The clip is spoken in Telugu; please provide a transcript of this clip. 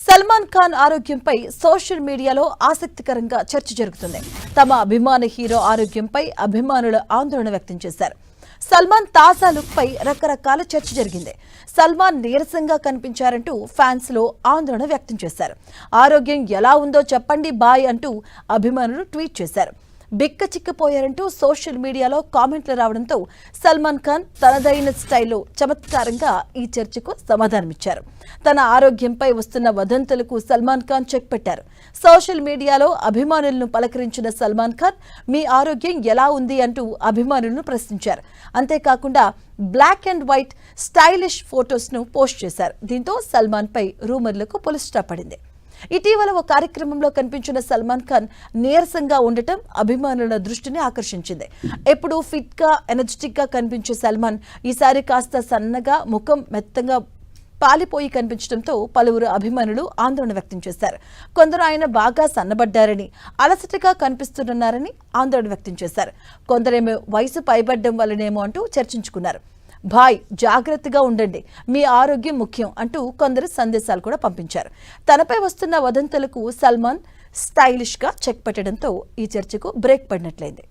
సల్మాన్ ఖాన్ ఆరోగ్యంపై సోషల్ మీడియాలో ఆసక్తికరంగా చర్చ జరుగుతుంది. తమ అభిమాన హీరో ఆరోగ్యంపై అభిమానులు ఆందోళన వ్యక్తం చేశారు. సల్మాన్ తాజా లుక్ పై రకరకాల చర్చ జరిగింది. సల్మాన్ నీరసంగా కనిపించారంటూ ఫ్యాన్స్ లో ఆందోళన వ్యక్తం చేశారు. ఆరోగ్యం ఎలా ఉందో చెప్పండి బాయ్ అంటూ అభిమానులు ట్వీట్ చేశారు. బిక్క చిక్కిపోయారంటూ సోషల్ మీడియాలో కామెంట్లు రావడంతో సల్మాన్ ఖాన్ తనదైన స్టైల్లో చమత్కారంగా ఈ చర్చకు సమాధానమిచ్చారు. తన ఆరోగ్యంపై వస్తున్న వదంతులకు సల్మాన్ ఖాన్ చెక్ పెట్టారు. సోషల్ మీడియాలో అభిమానులను పలకరించిన సల్మాన్ ఖాన్ మీ ఆరోగ్యం ఎలా ఉంది అంటూ అభిమానులను ప్రశ్నించారు. అంతేకాకుండా black and white stylish photos ను పోస్ట్ చేశారు. దీంతో సల్మాన్ పై రూమర్లకు పులి స్టాప్ పడింది. ఇటీవల ఓ కార్యక్రమంలో కనిపించిన సల్మాన్ ఖాన్ నీరసంగా ఉండటం అభిమానుల దృష్టిని ఆకర్షించింది. ఎప్పుడు ఫిట్ గా ఎనర్జెటిక్ గా కనిపించే సల్మాన్ ఈసారి కాస్త సన్నగా ముఖం మెత్తంగా పాలిపోయి కనిపించడంతో పలువురు అభిమానులు ఆందోళన వ్యక్తం చేశారు. కొందరు ఆయన బాగా సన్నబడ్డారని, అలసటగా కనిపిస్తున్నారని ఆందోళన వ్యక్తం చేశారు. కొందరేమో వయసు పైబడ్డం వల్లనేమో అంటూ చర్చించుకున్నారు. భాయ్ జాగ్రత్తగా ఉండండి, మీ ఆరోగ్యం ముఖ్యం అంటూ కొందరు సందేశాలు కూడా పంపించారు. తనపై వస్తున్న వదంతులకు సల్మాన్ స్టైలిష్ గా చెక్ పెట్టడంతో ఈ చర్చకు బ్రేక్ పడినట్లయింది.